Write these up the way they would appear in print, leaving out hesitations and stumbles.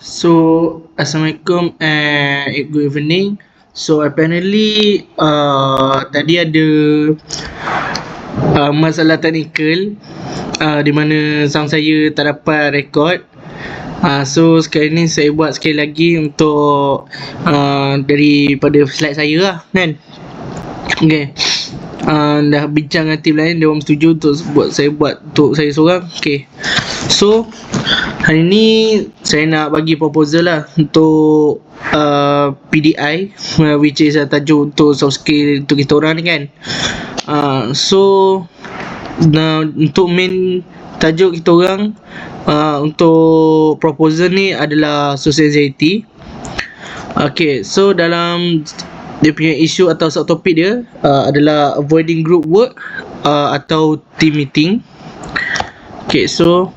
So, Assalamualaikum and good evening. So, apparently tadi ada masalah teknikal di mana sound saya tak dapat record. So, sekali ni saya buat sekali lagi untuk daripada slide saya lah kan. Okay. Dah bincang dengan tim lain, dia orang setuju untuk saya buat untuk saya seorang. Okay. So, hari ni saya nak bagi proposal lah untuk PDI, which is tajuk untuk soft skill untuk kita orang ni kan. Untuk main tajuk kita orang untuk proposal ni adalah social anxiety. Okay, so dalam dia punya isu atau subtopik dia adalah avoiding group work atau team meeting. Okay, so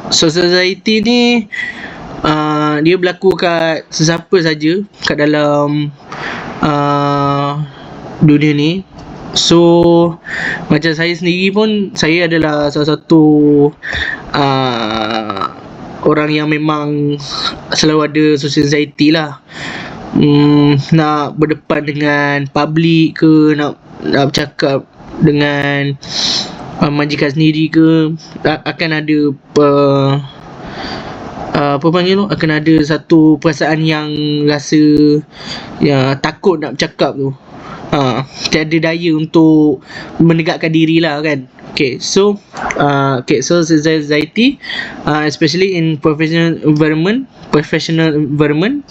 social anxiety ni dia berlaku kat sesiapa saja kat dalam dunia ni. So macam saya sendiri pun, saya adalah salah satu orang yang memang selalu ada social anxiety lah. Nak berdepan dengan public ke, nak bercakap dengan majikan sendiri ke, akan ada akan ada satu perasaan yang rasa takut nak bercakap tu. Tiada daya untuk menegakkan diri lah kan. So social anxiety especially in professional environment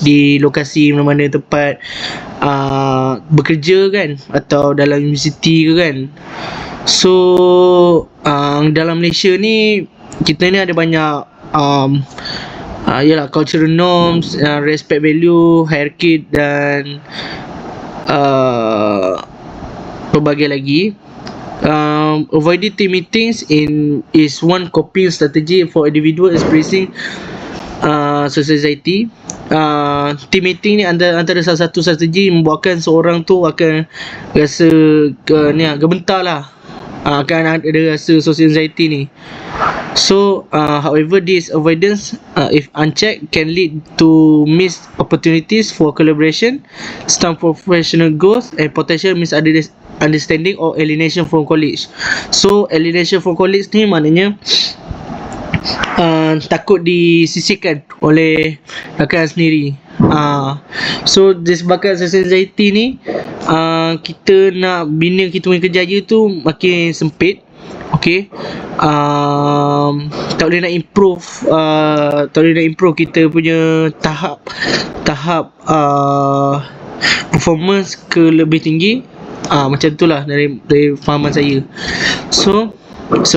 di lokasi mana-mana tempat bekerja kan, atau dalam universiti ke kan. So dalam Malaysia ni, kita ni ada banyak yalah, cultural norms, respect value, hierarchy dan pelbagai lagi. Avoiding team meetings is one coping strategy for individual experiencing social anxiety. Team meeting ni antara salah satu strategi membuatkan seorang tu akan rasa gementar lah, akan ada rasa social anxiety ni. So however, this avoidance if unchecked can lead to missed opportunities for collaboration, stunt professional growth and potential misunderstanding or alienation from colleagues. So alienation from colleagues ni maknanya takut disisihkan oleh rakan sendiri. So disebabkan social anxiety ni, kita nak bina kita punya kerjaya tu makin sempit. Okay, tak boleh nak improve kita punya tahap performance ke lebih tinggi. Macam tu lah dari fahaman saya. So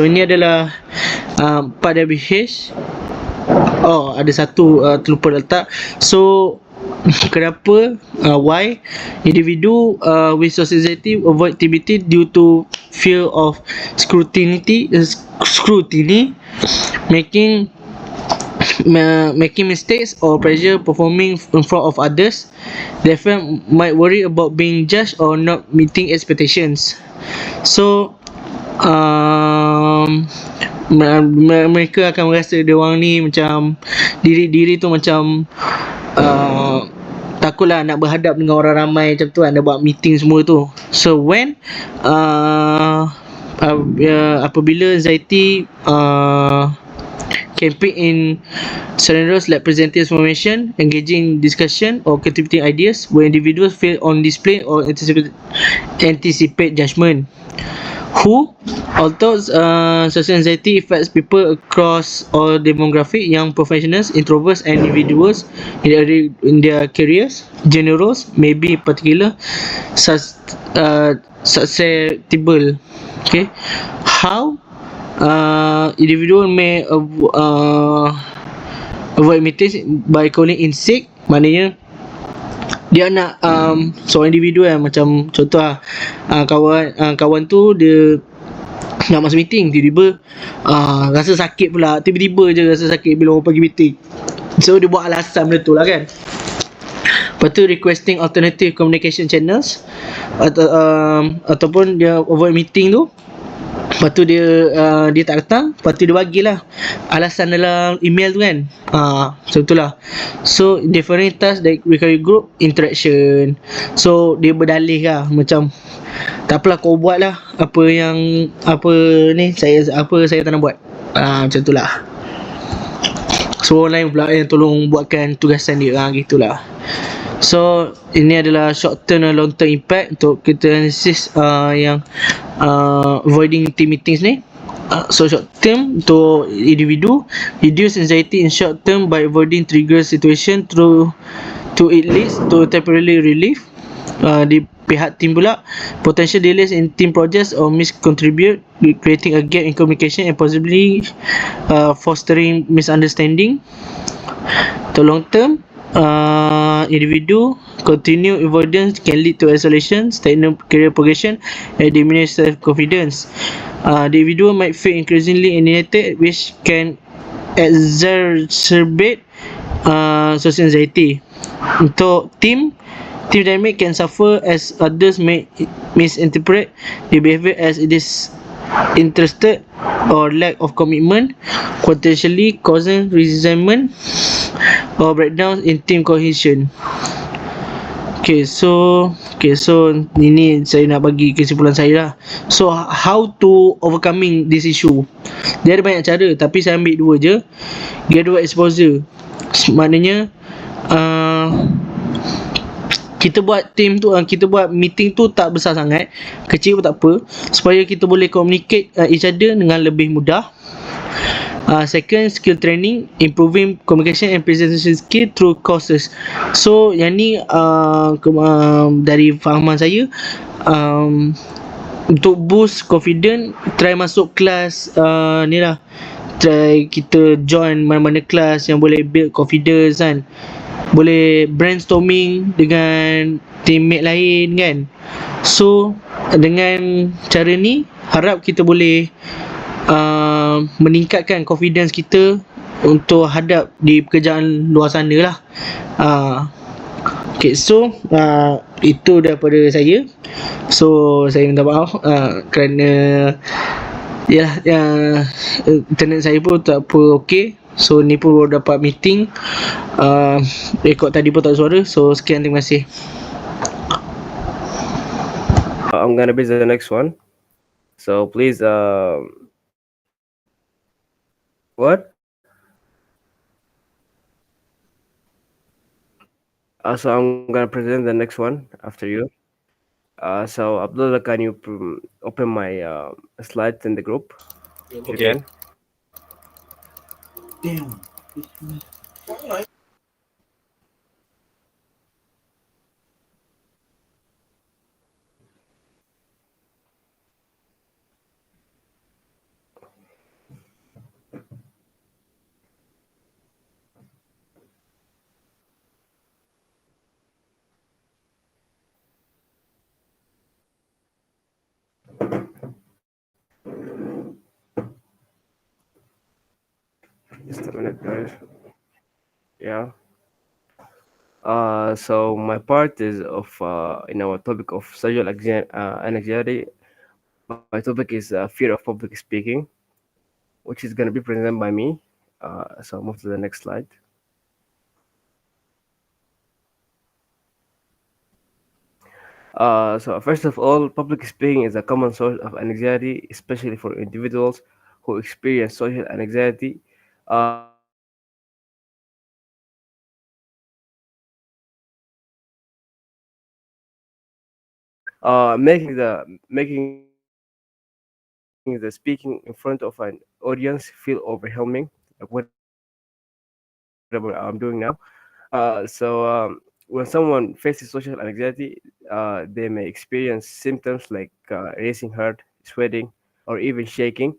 ini adalah 4WH. Ada satu terlupa letak. So kenapa why individu with social anxiety avoid activity due to fear of scrutiny, making mistakes or pressure performing in front of others. Therefore might worry about being judged or not meeting expectations. So mereka akan merasa dia orang ni macam diri tu macam takutlah nak berhadap dengan orang ramai macam tu, nak buat meeting semua tu. So when apabila anxiety can peak in scenarios like presenting information, engaging discussion or contributing ideas, where individuals feel on display or anticipate judgment. Although social anxiety affects people across all demographics, young professionals, introverts and individuals in their careers, genres may be particular susceptible. Okay, how individual may avoid meetings by calling in sick. Maknanya dia nak seorang individu macam contoh lah, kawan tu dia nak masuk meeting, tiba-tiba rasa sakit pula, tiba-tiba je rasa sakit bila orang pergi meeting. So dia buat alasan benda tu lah kan. Lepas tu requesting alternative communication channels, ataupun dia avoid meeting tu Lepas tu dia tak datang, lepas tu dia bagilah alasan dalam email tu kan. Macam tu lah. So different task that require group interaction. So dia berdalih lah macam tak apalah kau buat lah apa yang apa ni saya tak nak buat. Macam tu lah. So orang lain pula yang tolong buatkan tugasan dia gitulah. So ini adalah short term dan long term impact untuk kita analisis yang avoiding team meetings ni. So short term untuk individu, reduce anxiety in short term by avoiding trigger situation through to it leads to temporarily relief. Di pihak tim pula, potential delays in team projects or miscontribute, creating a gap in communication and possibly fostering misunderstanding. To long term, individu continued avoidance can lead to isolation, stagnant career progression, and diminished self-confidence. The individual might feel increasingly alienated, which can exacerbate social anxiety. Untuk team dynamic can suffer as others may misinterpret the behavior as it is interested or lack of commitment, potentially causing resentment or breakdown in team cohesion. So ini saya nak bagi kesimpulan saya lah. So how to overcoming this issue? Dia ada banyak cara, tapi saya ambil dua je. Gradual exposure, maknanya kita buat team tu, kita buat meeting tu tak besar sangat, kecil pun tak apa, supaya kita boleh communicate each other dengan lebih mudah. Second, skill training, improving communication and presentation skill through courses. So yang ni dari fahaman saya, untuk boost confident, try masuk kelas ni lah, try kita join mana-mana kelas yang boleh build confidence kan, boleh brainstorming dengan teammate lain kan. So dengan cara ni harap kita boleh meningkatkan confidence kita untuk hadap di pekerjaan luar sana lah. So itu daripada saya. So saya minta maaf kerana internet saya pun tak apa okey. So ni pun baru dapat meeting, rekod tadi pun tak ada suara. So sekian, terima kasih. I'm gonna be the next one. So please, what? So I'm gonna present the next one after you. So Abdullah, can you open my slides in the group? If you can. Just a minute, guys. Yeah. So my part is of in our topic of social anxiety. My topic is fear of public speaking, which is going to be presented by me. So I'll move to the next slide. So first of all, public speaking is a common source of anxiety, especially for individuals who experience social anxiety. Making the speaking in front of an audience feel overwhelming, like whatever I'm doing now. When someone faces social anxiety, they may experience symptoms like racing heart, sweating, or even shaking,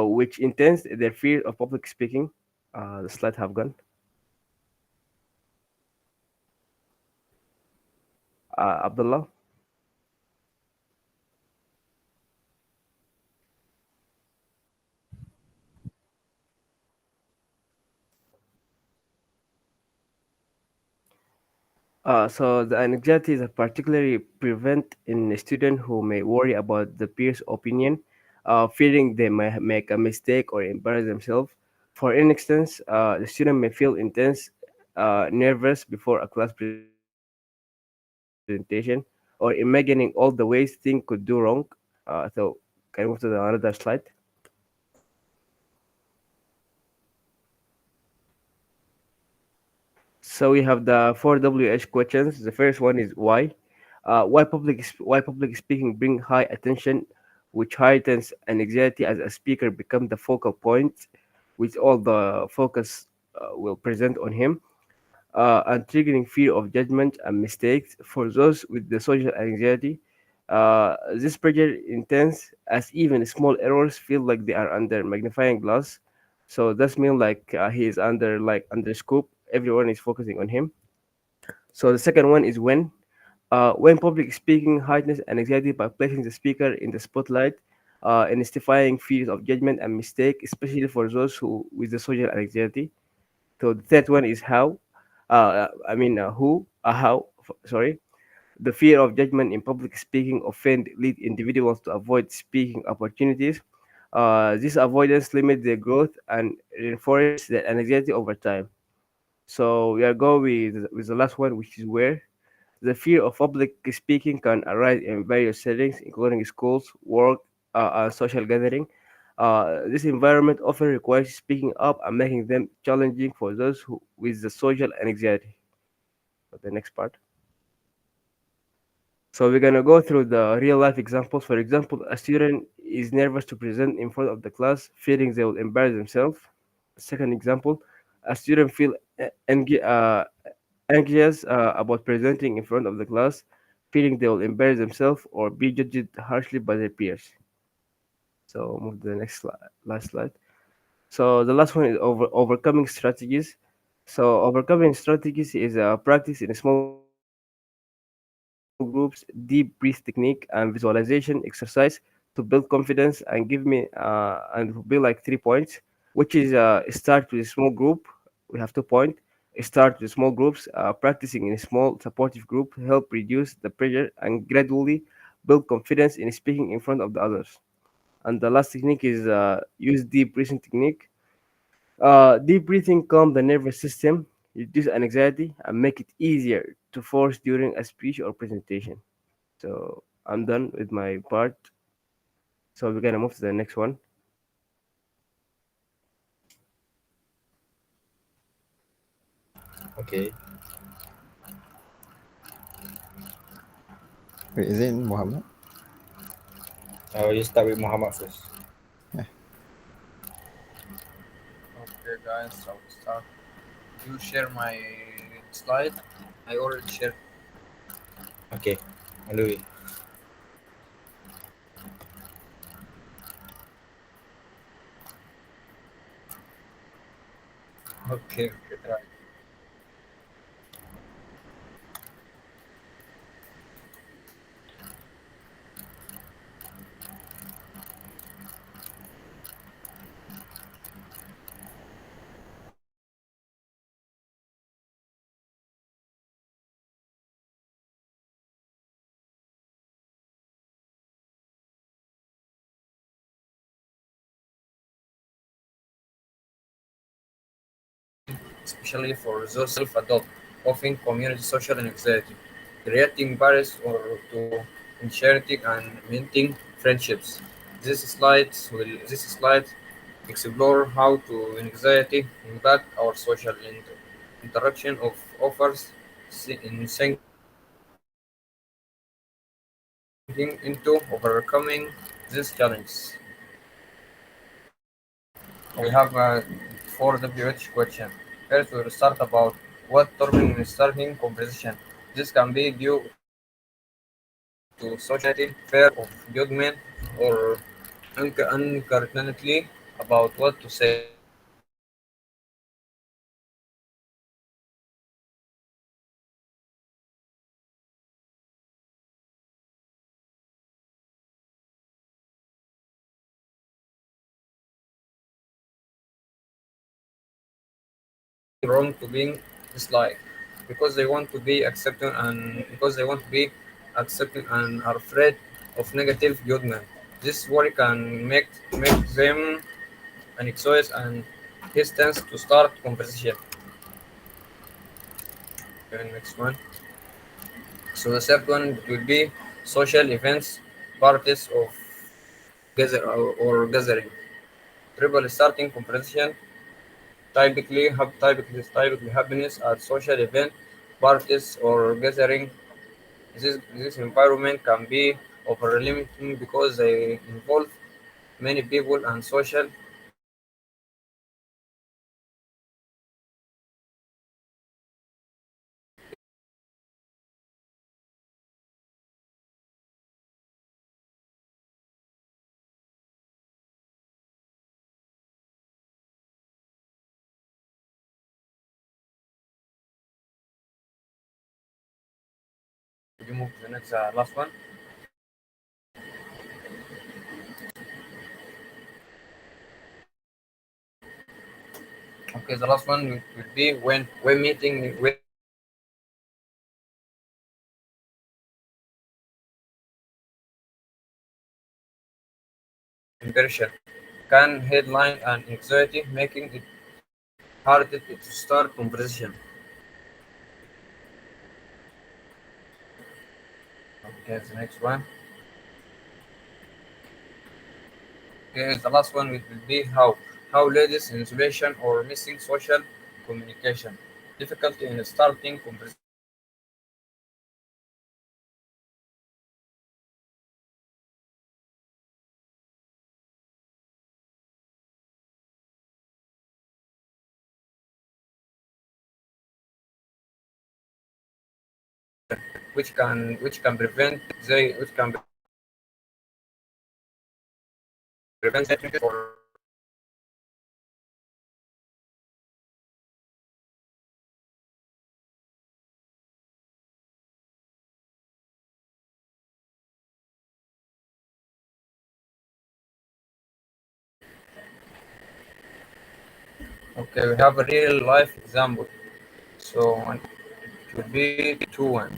which intense their fear of public speaking. The slide have gone. Abdullah. So the anxiety is particularly prevalent in a student who may worry about the peers' opinion, fearing they may make a mistake or embarrass themselves. For instance, the student may feel intense, nervous before a class presentation, or imagining all the ways things could do wrong. So, can you move to the another slide? So we have the four WH questions. The first one is why. Why public speaking bring high attention, which heightens an anxiety as a speaker become the focal point, which all the focus will present on him, and triggering fear of judgment and mistakes for those with the social anxiety. This pressure intense as even small errors feel like they are under magnifying glass. So that's mean like he is under scope. Everyone is focusing on him. So the second one is when public speaking heightens an anxiety by placing the speaker in the spotlight, intensifying fears of judgment and mistake, especially for those who with the social anxiety. So the third one is how, who, sorry. The fear of judgment in public speaking often lead individuals to avoid speaking opportunities. This avoidance limits their growth and reinforces the anxiety over time. So we are going with the last one, which is where the fear of public speaking can arise in various settings, including schools, work, and social gathering. This environment often requires speaking up and making them challenging for those who with the social anxiety. So the next part. So we're gonna go through the real life examples. For example, a student is nervous to present in front of the class, fearing they will embarrass themselves. Second example, a student feel anxious about presenting in front of the class, fearing they will embarrass themselves or be judged harshly by their peers. So move to the last slide. So the last one is overcoming strategies. So overcoming strategies is a practice in small groups, deep breath technique, and visualization exercise to build confidence and give me and be like 3 points, which is start with a small group. We have 2 points. Start with small groups. Practicing in a small supportive group help reduce the pressure and gradually build confidence in speaking in front of the others. And the last technique is use deep breathing technique. Deep breathing calm the nervous system, reduce anxiety, and make it easier to force during a speech or presentation. So I'm done with my part. So we're gonna move to the next one. Okay. Wait, is it Muhammad? You start with Muhammad first. Yeah. Okay, guys, I will start. You share my slide. I already shared. Okay. Louis. Okay, okay, right. Especially for those self-adult, often community social anxiety, creating barriers or to initiating and maintaining friendships. This slide explore how to anxiety impact our social interaction of offers in sinking into overcoming these challenges. We have a 4WH question. First, we'll start about what turning in starting conversation. This can be due to social anxiety, fear of judgment, or uncertainty about what to say. Wrong to being disliked because they want to be accepted and are afraid of negative judgment. This worry can make them anxious and hesitant to start conversation. Okay, next one. So the third one will be social events, parties of or gathering. Triple starting conversation typically happiness at social event, parties or gathering. This environment can be overwhelming because they involve many people and social you move to the next last one. Okay, the last one will be when meeting with impression can headline and anxiety, making it harder to start conversation. Okay, the next one. Okay, the last one will be how ladies insulation or missing social communication, difficulty in starting conversation which can prevent or okay, we have a real life example. So it will be 2-1.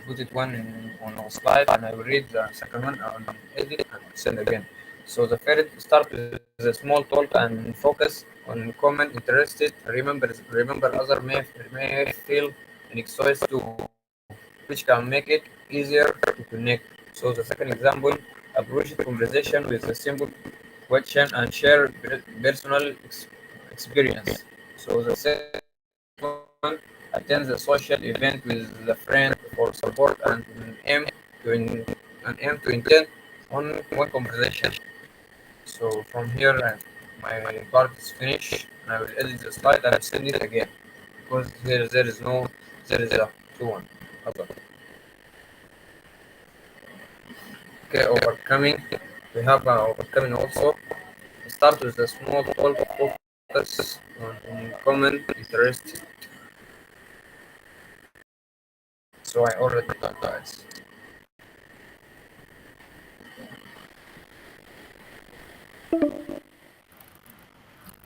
Put it on our slide and I will read the second one on edit and send again. So the first start with a small talk and focus on common interested. Remember other may feel exposed to which can make it easier to connect. So the second example, approach the conversation with a simple question and share personal experience. So the second one, attend the social event with a friend for support and to in, aim to intend on one conversation. So from here, my part is finished, and I will edit the slide and send it again because there is a 2-1. Okay, overcoming. We have overcoming also. Start with a small talk, focus on common interest. So I already done guys.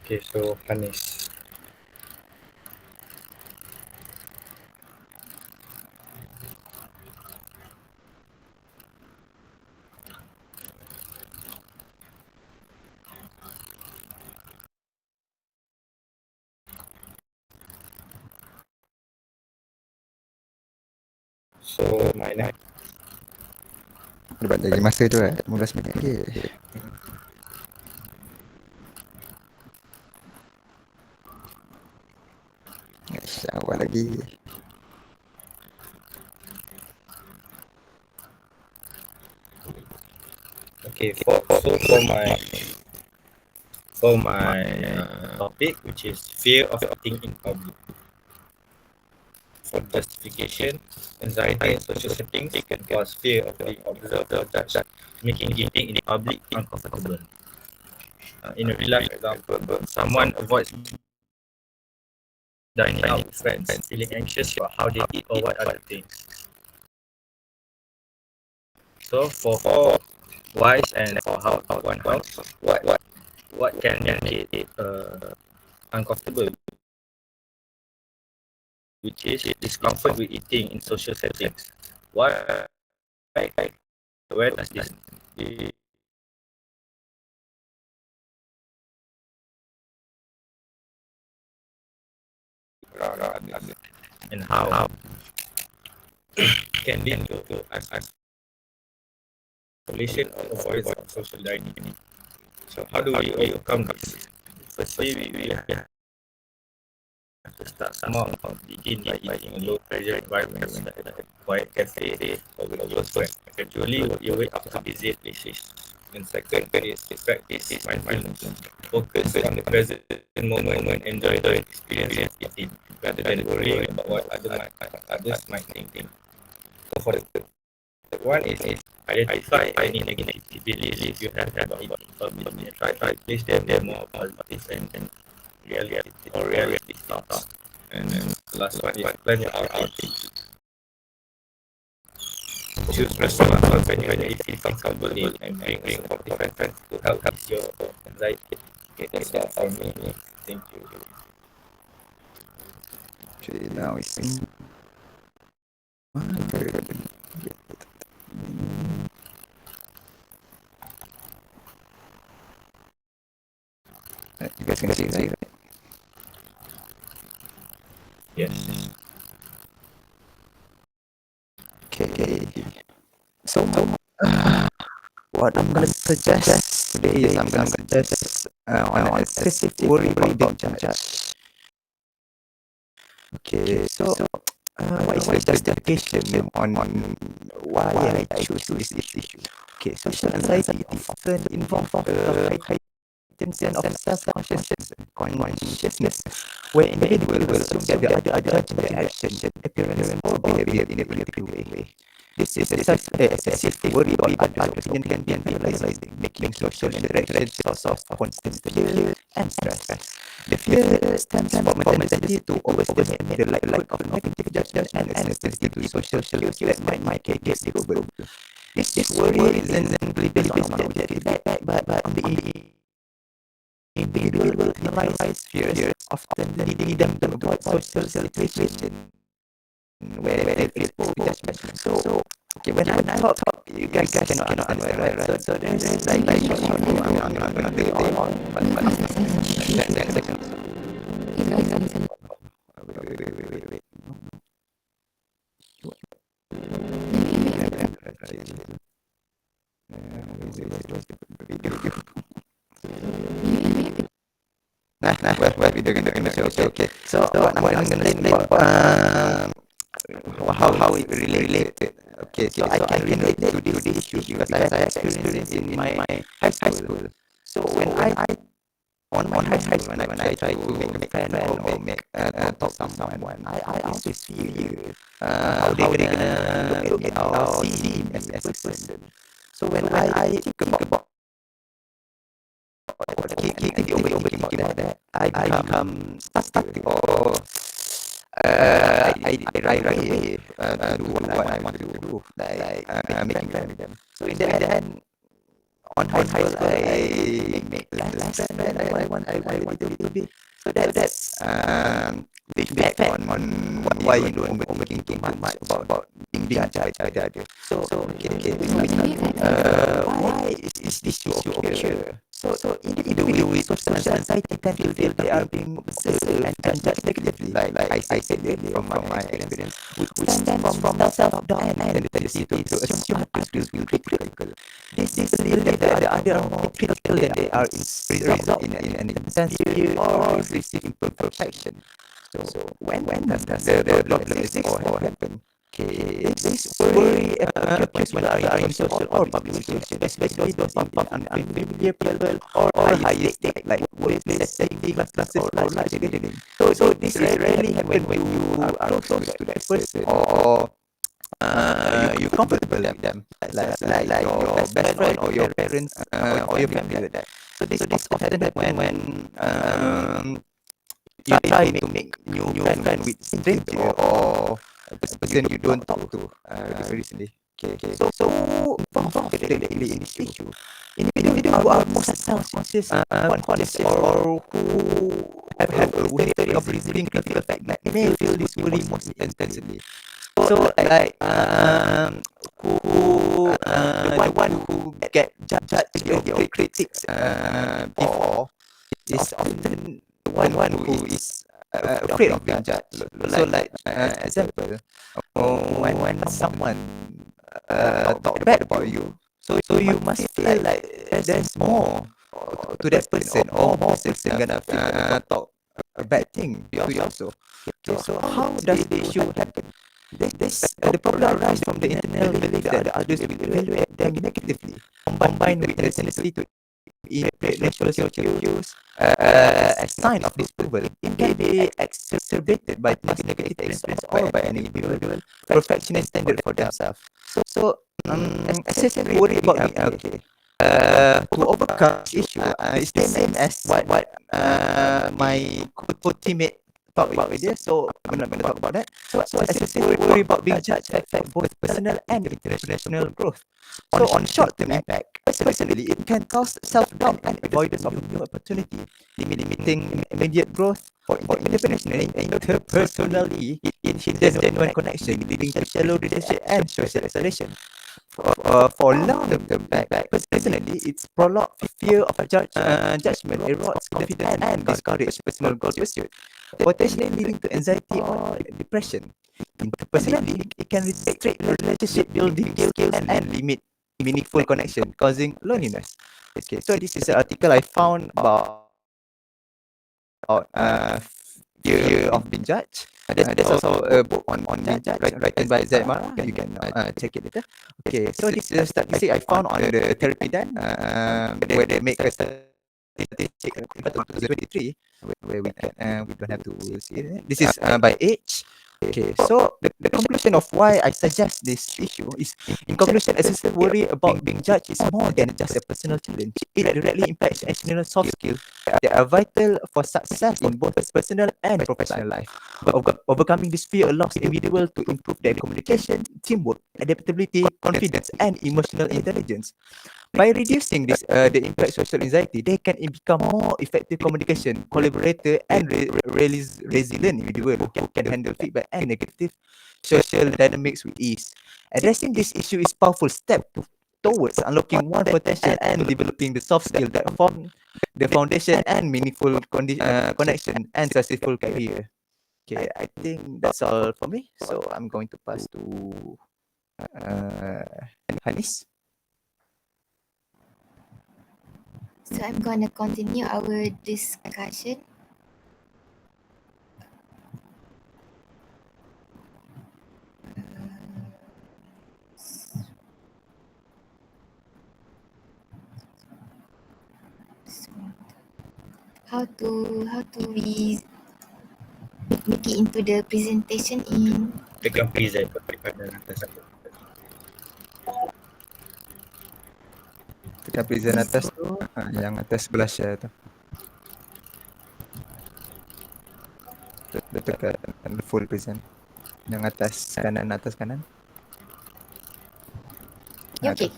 Okay, so Hanis. So Maina. Dapat lagi masa tu 15 minit lagi. InsyaAllah lagi. Okay, for my topic, which is fear of eating in public. For justification, anxiety in social settings can cause fear of being observed or judged, making eating in public uncomfortable. In a real life example, someone avoids dining out with friends, feeling anxious about how they eat or what other things. So for whys and for how one house, what can make it uncomfortable, which is discomfort with eating in social settings. Why where does this and how can lead to isolation or avoidance of social dynamic. So how do we overcome this? Firstly, we have to start small, begin by eating a low pressure environment like a quiet cafe or with a close friend. Gradually work your way up to busy places. And second is practice mindfulness. Focus on the present moment, enjoy the experience eating rather than worrying about what others might think. So for the third one is identify any negative beliefs you have about eating. Try to place them more positive and realistic thoughts. And then the last one is plan your outings. Choose restaurants when you feel comfortable in and bring some friends to help your anxiety. Okay, that's all for me. Thank you. Okay, now it's you guys can see, right? Yes. Okay. So what I'm gonna suggest today is I'm gonna suggest on excessive worry about judge. Okay, so what is the justification on why I choose this issue? Okay, social anxiety often involves a heightened sense of self-consciousness, where individuals assume that the other judging their actions, appearance, or behavior in a particular way. This is excessive worry about others' opinion can be paralyzing, making social interactions a source of constant fear and stress. The fear stems from a tendency to overestimate the likelihood of negative judgment and a sensitivity to social cues that might get disabled. This worry isn't simply based on objective feedback, but on the individual internalized fears, often leading them to avoid social situations where they feel judgment. So, okay, when I talk, you guys cannot understand, right? So there's like I'm gonna take it on, but second. Wait. Well, we doing okay. So what I'm gonna say about how it related. Okay, so I can relate to this issue because I have experienced it in my high school. So when I on my high school when I try to make a friend or make talk to someone, I always feel how they gonna look at me or see me as a person. So when I think about overthinking about that, I become stuck or I right away do what I want to do, like making friends with them. So in the end, on high school, I make less friends than I want to be. So that's the effect on why you don't overthink too much about being judged by the other. So okay, why is this issue occur? So in the way social anxiety can feel they are being observed and judged negatively, like I said earlier from my experience, which stems from self-doubt and the tendency to assume others will be critical. This belief that the other are more critical than they are result in an intense fear or seeking perfection. So when does the problem is or happen? Okay, this worry occurs when are in social or public situations, especially those in unfamiliar people or high stake like workplace setting, classes or large gathering. So this rarely happen when you are close to that person or you comfortable with them, like your best friend or your parents or your family like that. So this often happen when you try to make new friend with stranger or a person you don't talk to recently. Okay. So involved directly in this issue. Individuals who are most self-conscious, unconscious, or who have a history of receiving critical feedback may feel this worry most intensely. So like the one who get judged or critics before is often the one who is afraid of being judged. So like example, when someone talk bad about you, so you must feel like there's more to that person, or more person gonna talk a bad thing to you also. Okay, so how does the issue happen? The problem arises from the internal belief that others will evaluate them negatively, combined with the tendency to interpret natural cues as sign of disapproval. It can be exacerbated by past negative experience or by an individual perfectionist standard for themselves. So, excessive worry about being okay. To overcome this issue, it's the same as what my co-teammate talked about earlier. So I'm not going to talk about that. So excessive worry about being judged affect both personal and international growth. So on short-term impact, personally, it can cause self-doubt and avoidance of new opportunity, limiting immediate growth. For internationally, interpersonally, it hinders genuine connection, leading to shallow relationship and social isolation. For long-term impact, personally, it's prolonged fear of judgment, erodes confidence, and discourages personal goals pursuit, potentially leading to anxiety or depression. Interpersonally, it can restrict relationship building skills and limit meaningful connection, causing loneliness. Okay, so this is an article I found about fear of being judged. There's also a book on being judged written by Zaimara. You can check it later. Okay, so this is a statistic I found on the therapy done, where they make a statistic compared to 2023, where we don't have to see it. This is by age. Okay, so the conclusion of why I suggest this issue is, in conclusion, excessive worry about being judged is more than just a personal challenge. It directly impacts additional soft skills that are vital for success in both personal and professional life. Overcoming this fear allows individuals to improve their communication, teamwork, adaptability, confidence, and emotional intelligence. By reducing this, the impact social anxiety, they can become more effective communication, collaborator, and resilient individual who can handle feedback and negative social dynamics with ease. Addressing this issue is a powerful step towards unlocking one potential and developing the soft skill that form the foundation and meaningful connection and successful career. Okay, I think that's all for me. So I'm going to pass to uh, Hanis. So I'm gonna continue our discussion. So, how to we make it into the presentation in Tekan present pada atas aku. Tekan present atas tu, yang atas sebelah share tu. Tekan full present. Yang atas kanan. you okay?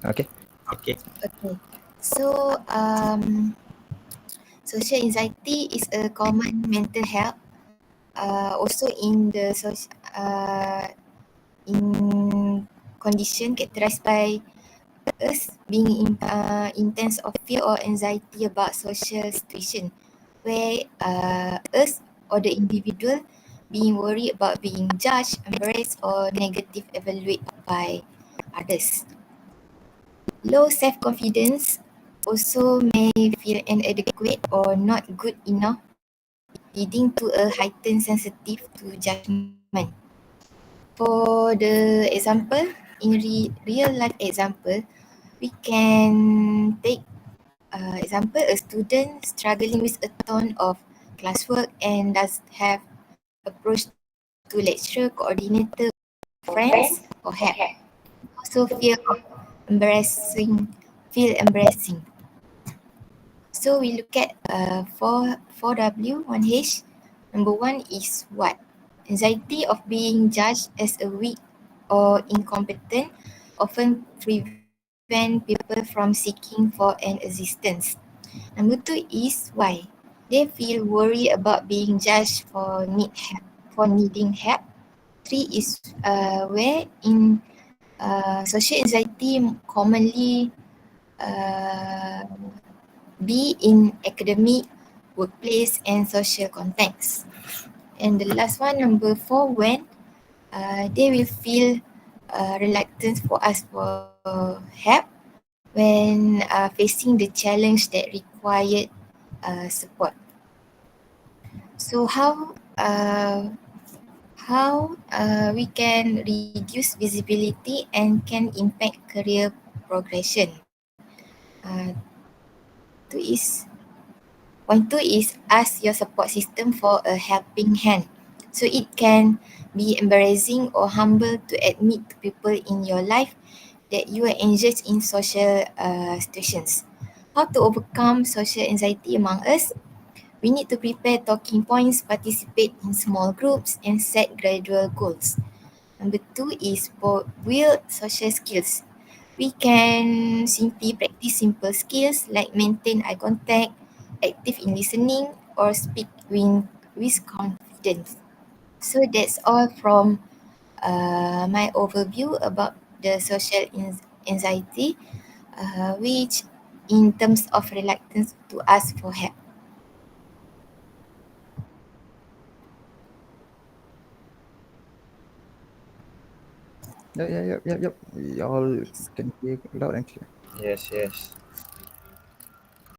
Okay. Okay. Okay. So social anxiety is a common mental health. Also in the in condition characterized by us being in intense of fear or anxiety about social situation, where us or the individual being worried about being judged, embarrassed, or negative evaluated by others. Low self-confidence also may feel inadequate or not good enough, leading to a heightened sensitive to judgment. For the example, in real life example, we can take example, a student struggling with a ton of classwork and does have approach to lecturer, coordinator, friends, or help. Also feel embarrassing. So we look at 4W, 1H. Number one is what? Anxiety of being judged as a weak or incompetent often prevent people from seeking for an assistance. Number two is why. They feel worried about being judged for needing help. three is where in social anxiety commonly uh, be in academic, workplace and social context. And the last one, number four, when they will feel reluctant for us for help when facing the challenge that required support. So how we can reduce visibility and can impact career progression. Two is Point two is ask your support system for a helping hand. So it can be embarrassing or humble to admit to people in your life that you are engaged in social situations. How to overcome social anxiety among us? We need to prepare talking points, participate in small groups, and set gradual goals. Number two is build social skills. We can simply practice simple skills like maintain eye contact, active in listening, or speak with confidence. So that's all from my overview about the social anxiety, which in terms of reluctance to ask for help. Yep. We all can hear loud and clear. Yes, yes.